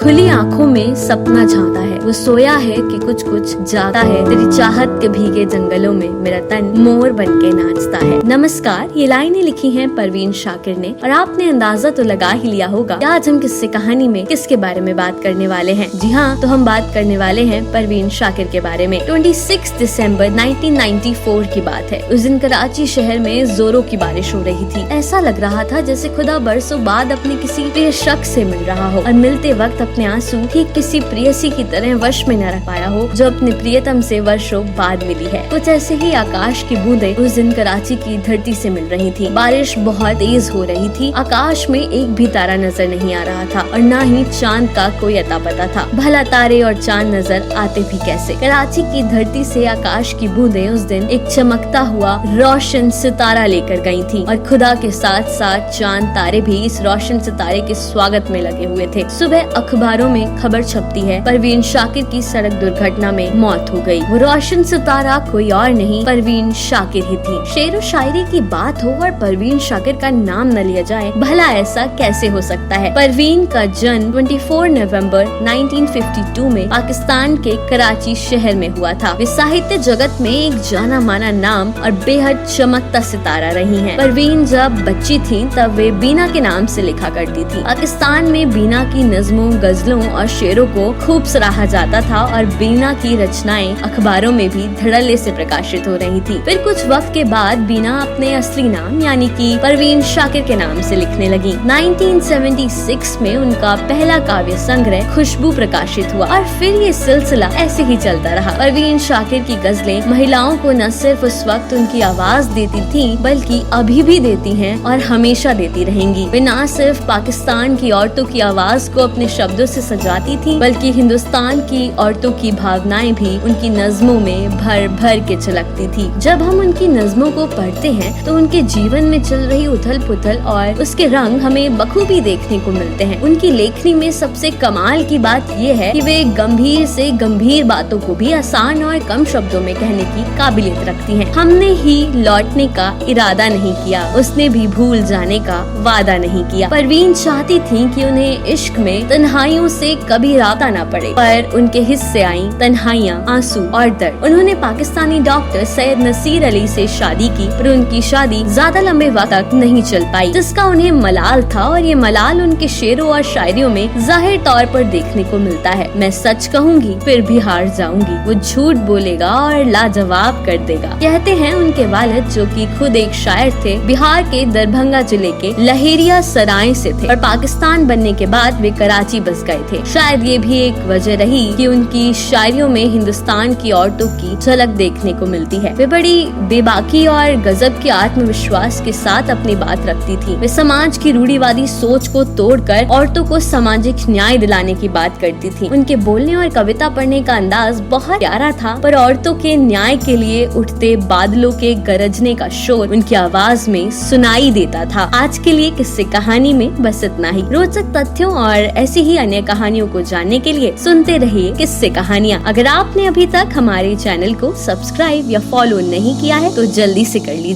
खुली आंखों में सपना झांका है, वो सोया है कि कुछ कुछ जाता है। तेरी चाहत के भीगे जंगलों में मेरा तन मोर बनके नाचता है। नमस्कार, ये लाइनें लिखी हैं परवीन शाकिर ने और आपने अंदाजा तो लगा ही लिया होगा आज हम किस्से कहानी में किसके बारे में बात करने वाले हैं। जी हाँ, तो हम बात करने वाले हैं परवीन शाकिर के बारे में। 26 दिसंबर 1994 की बात है। उस दिन कराची शहर में जोरों की बारिश हो रही थी। ऐसा लग रहा था जैसे खुदा बरसों बाद अपने किसी प्रिय शख्स से मिल रहा हो और मिलते वक्त अपने आंसू ठीक किसी प्रेयसी की तरह वश में न रख पाया हो जो अपने प्रियतम से वर्षों बाद मिली है। कुछ ऐसे ही आकाश की बूंदें उस दिन कराची की धरती से मिल रही थी। बारिश बहुत तेज हो रही थी। आकाश में एक भी तारा नजर नहीं आ रहा था और न ही चांद का कोई अता पता था। भला तारे और चांद नजर आते भी कैसे। कराची की धरती से आकाश की बूंदें उस दिन एक चमकता हुआ रोशन सितारा लेकर गई थी और खुदा के साथ साथ चांद तारे भी इस रोशन सितारे के स्वागत में लगे हुए थे। सुबह अखबारों में खबर छपती है, परवीन शाकिर की सड़क दुर्घटना में मौत हो गई। वो रोशन सितारा कोई और नहीं परवीन शाकिर ही थी। शेर व शायरी की बात हो और परवीन शाकिर का नाम न लिया जाए, भला ऐसा कैसे हो सकता है। परवीन का जन्म 24 नवंबर 1952 में पाकिस्तान के कराची शहर में हुआ था। वे साहित्य जगत में एक जाना माना नाम और बेहद चमकता सितारा रही हैं। परवीन जब बच्ची थी तब वे बीना के नाम से लिखा करती थी। पाकिस्तान में बीना की नज़्मों, गजलों और शेरों को खूब सराहा जाता था और बीना की रचनाएं अखबारों में भी धड़ल्ले से प्रकाशित हो रही थी। फिर कुछ वक्त के बाद बीना अपने असली नाम यानी कि परवीन शाकिर के नाम से लिखने लगी। 1976 में उनका पहला काव्य संग्रह खुशबू प्रकाशित हुआ और फिर ये सिलसिला ऐसे ही चलता रहा। परवीन शाकिर की गजलें महिलाओं को न सिर्फ उस वक्त उनकी आवाज देती थी बल्कि अभी भी देती हैं और हमेशा देती रहेंगी। वे न सिर्फ पाकिस्तान की औरतों की आवाज को अपने शब्दों से सजाती थी बल्कि हिंदुस्तान की औरतों की भावनाएं भी उनकी नज़्मों में भर भर के झलकती थी। जब हम उनकी नज़्मों को पढ़ते हैं तो उनके जीवन में चल रही उथल पुथल और उसके रंग हमें बखूबी देखने को मिलते हैं। उनकी लेखनी में सबसे कमाल की बात यह है कि वे गंभीर से गंभीर बातों को भी आसान और कम शब्दों में कहने की काबिलियत रखती हैं। हमने ही लौटने का इरादा नहीं किया, उसने भी भूल जाने का वादा नहीं किया। परवीन चाहती थी कि उन्हें इश्क में तन्हाइयों से कभी राबता न पड़े, पर उनके हिस्से आई तन्हाइयाँ, आंसू और दर्द। उन्होंने पाकिस्तानी डॉक्टर सैयद नसीर अली से शादी की, पर उनकी शादी ज्यादा लंबे वक्त तक नहीं चल पाई, जिसका उन्हें मलाल था और ये मलाल उनके शेरों और शायरियों में जाहिर तौर पर देखने को मिलता है। मैं सच कहूँगी फिर भी हार जाऊंगी, वो झूठ बोलेगा और लाजवाब कर देगा, कहते हैं उनके वालिद जो कि खुद एक शायर थे। बिहार के दरभंगा जिले के लहेरिया सराय से थे और पाकिस्तान बनने के बाद वे कराची बस गए थे। शायद ये भी एक वजह रही कि उनकी शायरियों में हिंदुस्तान की औरतों की झलक देखने को मिलती है। वे बड़ी बेबाकी और गजब के आत्मविश्वास के साथ अपनी बात रखती थी। वे समाज की रूढ़िवादी सोच को तोड़कर औरतों को सामाजिक न्याय दिलाने की बात करती थी। उनके बोलने और कविता पढ़ने का अंदाज बहुत प्यारा था, पर औरतों के न्याय के लिए उठते बादलों के गरजने का शोर उनकी आवाज में सुनाई देता था। आज के लिए किस्से कहानी में बस इतना ही। रोचक तथ्यों और ऐसी ही अन्य कहानियों को जानने के लिए सुनते रहिए किस्से कहानियाँ। अगर आपने अभी तक हमारे चैनल को सब्सक्राइब या फॉलो नहीं किया है तो जल्दी से कर लीजिए।